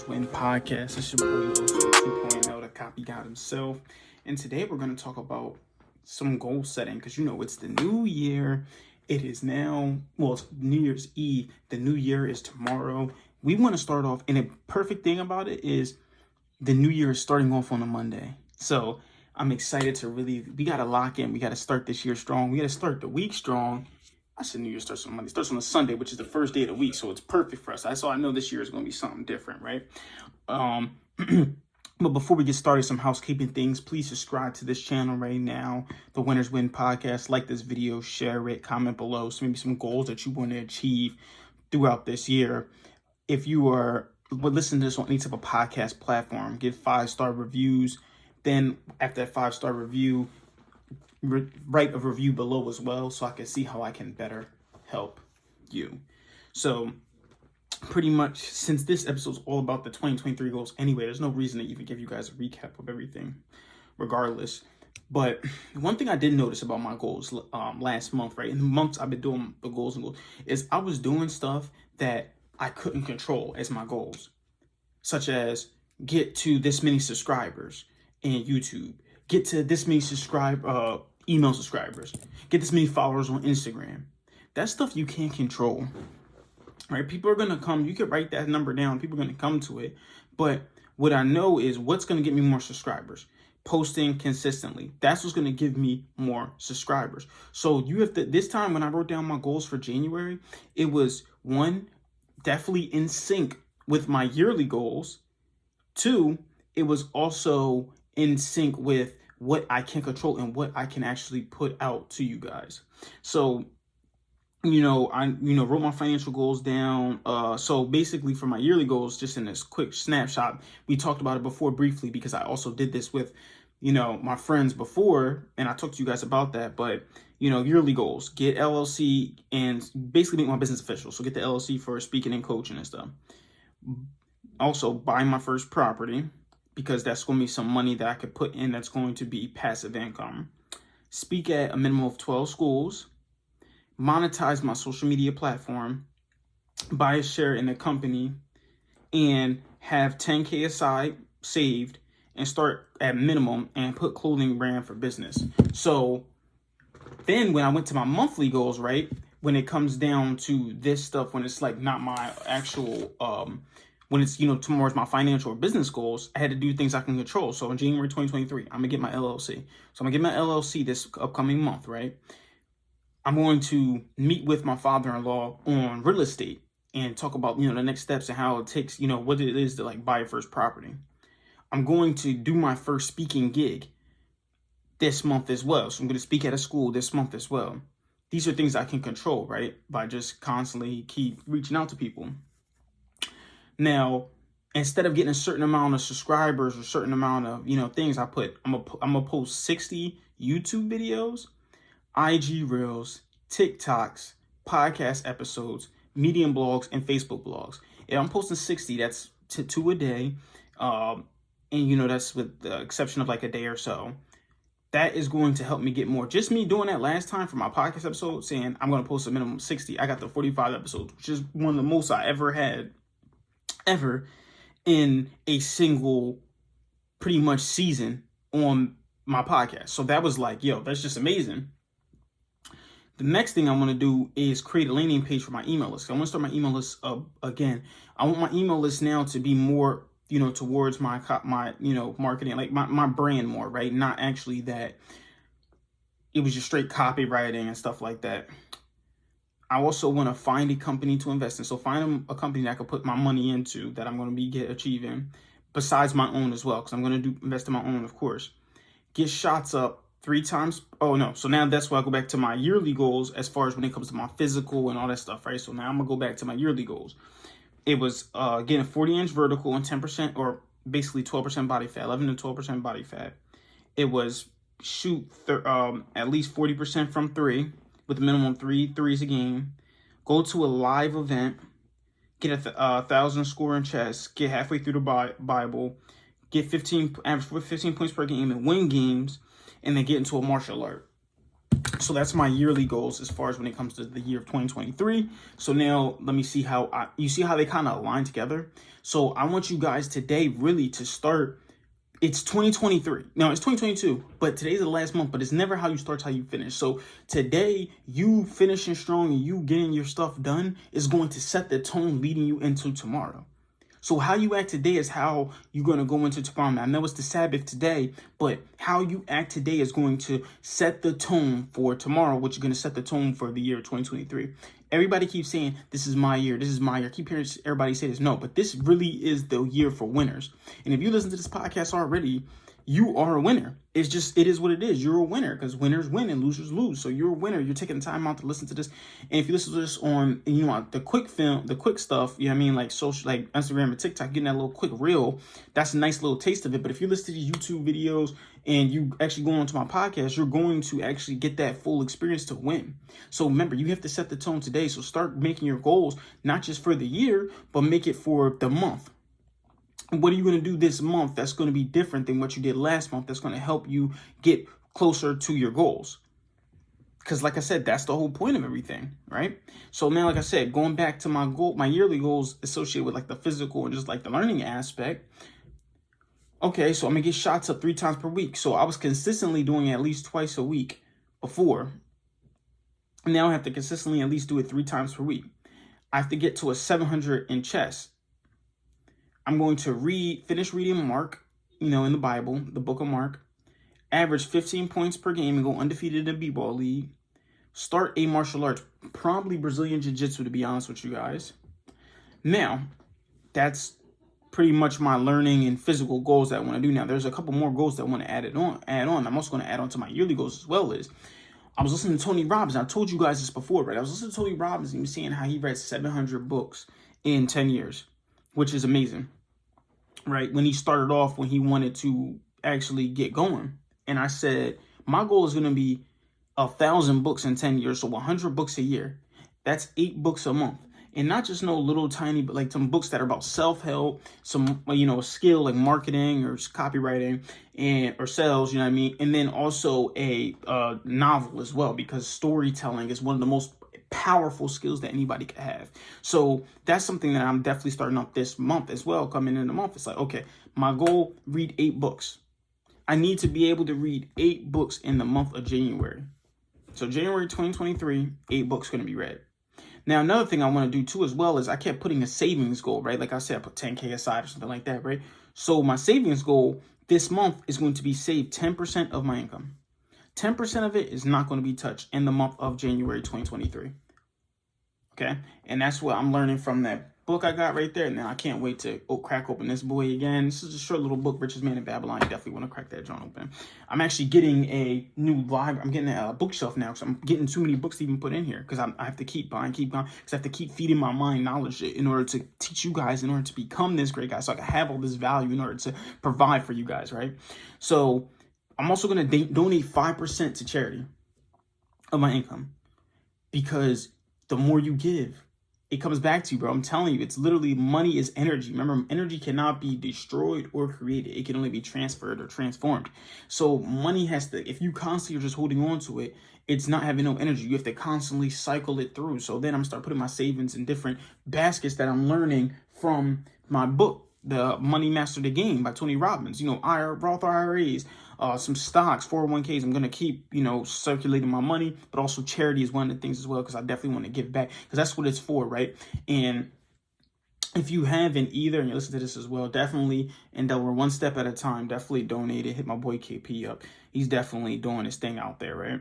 Win podcast. It's your boy Wilson 2.0, the copy god himself. And today we're going to talk about some goal setting because it's the new year. It is now, it's New Year's Eve. The new year is tomorrow. We want to start off, and a perfect thing about it is the new year is starting off on a Monday. So I'm excited to we got to lock in. We got to start this year strong. We got to start the week strong. I said New Year starts on Monday. It starts on a Sunday, which is the first day of the week, so it's perfect for us. So I know this year is going to be something different, right? But before we get started, some housekeeping things. Please subscribe to this channel right now, the Winners Win podcast. Like this video, share it, comment below. So maybe some goals that you want to achieve throughout this year. If you are listening to this on any type of podcast platform, give 5-star reviews. Then after that 5-star review, write a review below as well so I can see how I can better help you. So pretty much, since this episode is all about the 2023 goals anyway, there's no reason to even give you guys a recap of everything regardless. But one thing I did notice about my goals last month, right, in the months I've been doing the goals is I was doing stuff that I couldn't control as my goals, such as get to this many subscribers in YouTube, get to this many email subscribers, get this many followers on Instagram. That's stuff you can't control, right? People are going to come. You can write that number down. People are going to come to it. But what I know is what's going to get me more subscribers. Posting consistently. That's what's going to give me more subscribers. So you have to, this time when I wrote down my goals for January, it was 1, definitely in sync with my yearly goals. 2, it was also in sync with what I can control and what I can actually put out to you guys. So, I wrote my financial goals down. So basically for my yearly goals, just in this quick snapshot, we talked about it before briefly because I also did this with, my friends before, and I talked to you guys about that. But, yearly goals, get LLC and basically make my business official. So get the LLC for speaking and coaching and stuff. Also buy my first property, because that's going to be some money that I could put in that's going to be passive income. Speak at a minimum of 12 schools. Monetize my social media platform. Buy a share in a company. And have 10K aside, saved, and start at minimum and put clothing brand for business. So then when I went to my monthly goals, right, when it comes down to this stuff, when it's like not my actual when it's, towards my financial or business goals, I had to do things I can control. So in January 2023, I'm going to get my LLC. So I'm going to get my LLC this upcoming month, right? I'm going to meet with my father-in-law on real estate and talk about, the next steps and how it takes, what it is to buy your first property. I'm going to do my first speaking gig this month as well. So I'm going to speak at a school this month as well. These are things I can control, right? By just constantly keep reaching out to people. Now, instead of getting a certain amount of subscribers or a certain amount of, things, I'm gonna post 60 YouTube videos, IG Reels, TikToks, podcast episodes, Medium blogs, and Facebook blogs. If I'm posting 60, that's 2 a day. And, that's with the exception of a day or so. That is going to help me get more. Just me doing that last time for my podcast episode, saying I'm going to post a minimum of 60. I got the 45 episodes, which is one of the most I ever had in a single pretty much season on my podcast. So that was that's just amazing. The next thing I want to do is create a landing page for my email list. I want to start my email list up again. I want my email list now to be more, towards my marketing, my brand more, right? Not actually that it was just straight copywriting and stuff like that. I also want to find a company to invest in. So find a company that I can put my money into that I'm going to be achieving besides my own as well. Because I'm going to invest in my own, of course. Get shots up 3 times. Oh, no. So now that's why I go back to my yearly goals as far as when it comes to my physical and all that stuff, right? So now I'm going to go back to my yearly goals. It was getting 40-inch vertical and 10% or basically 12% body fat, 11 to 12% body fat. It was shoot at least 40% from 3. With a minimum 3 threes a game, go to a live event, get 1,000 score in chess, get halfway through the Bible, get average 15 points per game and win games, and then get into a martial art. So that's my yearly goals as far as when it comes to the year of 2023. So now let me see how you see how they kind of align together. So I want you guys today really to start. It's 2023. No, it's 2022, but today's the last month, but it's never how you start, it's how you finish. So today, you finishing strong and you getting your stuff done is going to set the tone leading you into tomorrow. So how you act today is how you're going to go into tomorrow. Now, I know it's the Sabbath today, but how you act today is going to set the tone for tomorrow, which is going to set the tone for the year 2023. Everybody keeps saying, this is my year, this is my year. I keep hearing everybody say this. No, but this really is the year for winners. And if you listen to this podcast already, you are a winner. It's just, it is what it is. You're a winner because winners win and losers lose. So you're a winner. You're taking the time out to listen to this. And if you listen to this on, you know, the quick stuff, you know what I mean? Like social, like Instagram and TikTok, getting that little quick reel, that's a nice little taste of it. But if you listen to these YouTube videos and you actually go on to my podcast, you're going to actually get that full experience to win. So remember, you have to set the tone today. So start making your goals, not just for the year, but make it for the month. What are you going to do this month that's going to be different than what you did last month that's going to help you get closer to your goals? Because like I said, that's the whole point of everything, right? So now, like I said, going back to my yearly goals associated with like the physical and just like the learning aspect. Okay, so I'm going to get shots up 3 times per week. So I was consistently doing it at least twice a week before. Now I have to consistently at least do it 3 times per week. I have to get to a 700 in chess. I'm going to finish reading Mark, you know, in the Bible, the book of Mark, average 15 points per game and go undefeated in the B-ball league, start a martial arts, probably Brazilian Jiu-Jitsu, to be honest with you guys. Now, that's pretty much my learning and physical goals that I want to do. Now, there's a couple more goals that I want to add on. I'm also going to add on to my yearly goals as well. I was listening to Tony Robbins. I told you guys this before, right? I was listening to Tony Robbins and he was saying how he read 700 books in 10 years, which is amazing. Right, when he started off, when he wanted to actually get going. And I said, my goal is going to be 1,000 books in 10 years. So 100 books a year. That's 8 books a month. And not just no little tiny, but like some books that are about self-help, some, you know, a skill like marketing or copywriting or sales, you know what I mean? And then also a novel as well, because storytelling is one of the most powerful skills that anybody could have. So that's something that I'm definitely starting up this month as well. Coming in the month, it's like, okay, my goal, read 8 books. I need to be able to read 8 books in the month of January. So January 2023, 8 books going to be read. Now, another thing I want to do too as well is I kept putting a savings goal, right? Like I said, I put 10K aside or something like that, right? So my savings goal this month is going to be save 10% of my income. 10% of it is not going to be touched in the month of January 2023. Okay, and that's what I'm learning from that book I got right there. And then I can't wait to crack open this boy again. This is a short little book, Richest Man in Babylon. You definitely want to crack that joint open. I'm actually getting a new library. I'm getting a bookshelf now because I'm getting too many books to even put in here because I have to keep buying, because I have to keep feeding my mind knowledge in order to teach you guys, in order to become this great guy, so I can have all this value in order to provide for you guys, right? So I'm also going to donate 5% to charity of my income, because the more you give, it comes back to you, bro. I'm telling you, it's literally, money is energy. Remember, energy cannot be destroyed or created. It can only be transferred or transformed. So money has to, if you constantly are just holding on to it, it's not having no energy. You have to constantly cycle it through. So then I'm start putting my savings in different baskets that I'm learning from my book, The Money Master the Game by Tony Robbins. You know, Roth IRAs, some stocks, 401ks. I'm going to keep, you know, circulating my money, but also charity is one of the things as well, because I definitely want to give back, because that's what it's for, right? And if you haven't either, and you listen to this as well, definitely endeavor one step at a time. Definitely donate it. Hit my boy KP up. He's definitely doing his thing out there, right?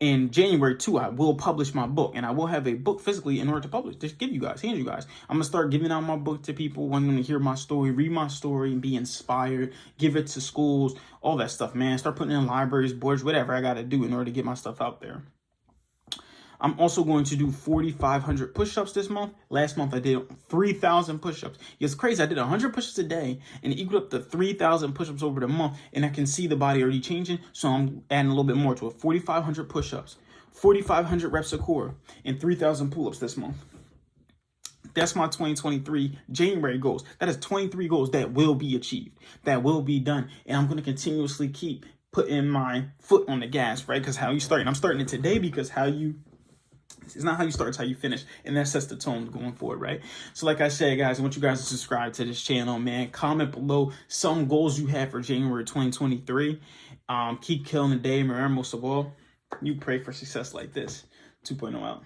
In January 2, I will publish my book, and I will have a book physically in order to publish. Just hand you guys. I'm going to start giving out my book to people wanting to hear my story, read my story, and be inspired. Give it to schools, all that stuff, man. Start putting it in libraries, boards, whatever I got to do in order to get my stuff out there. I'm also going to do 4,500 push-ups this month. Last month, I did 3,000 push-ups. It's crazy. I did 100 push-ups a day and it equaled up to 3,000 push-ups over the month. And I can see the body already changing. So I'm adding a little bit more to it. 4,500 push-ups, 4,500 reps of core, and 3,000 pull-ups this month. That's my 2023 January goals. That is 23 goals that will be achieved, that will be done. And I'm going to continuously keep putting my foot on the gas, right? Because how you start, and I'm starting it today because it's not how you start, it's how you finish. And that sets the tone going forward, right? So like I said, guys, I want you guys to subscribe to this channel, man. Comment below some goals you have for January 2023. Keep killing the day. Remember, most of all, you pray for success like this. 2.0 out.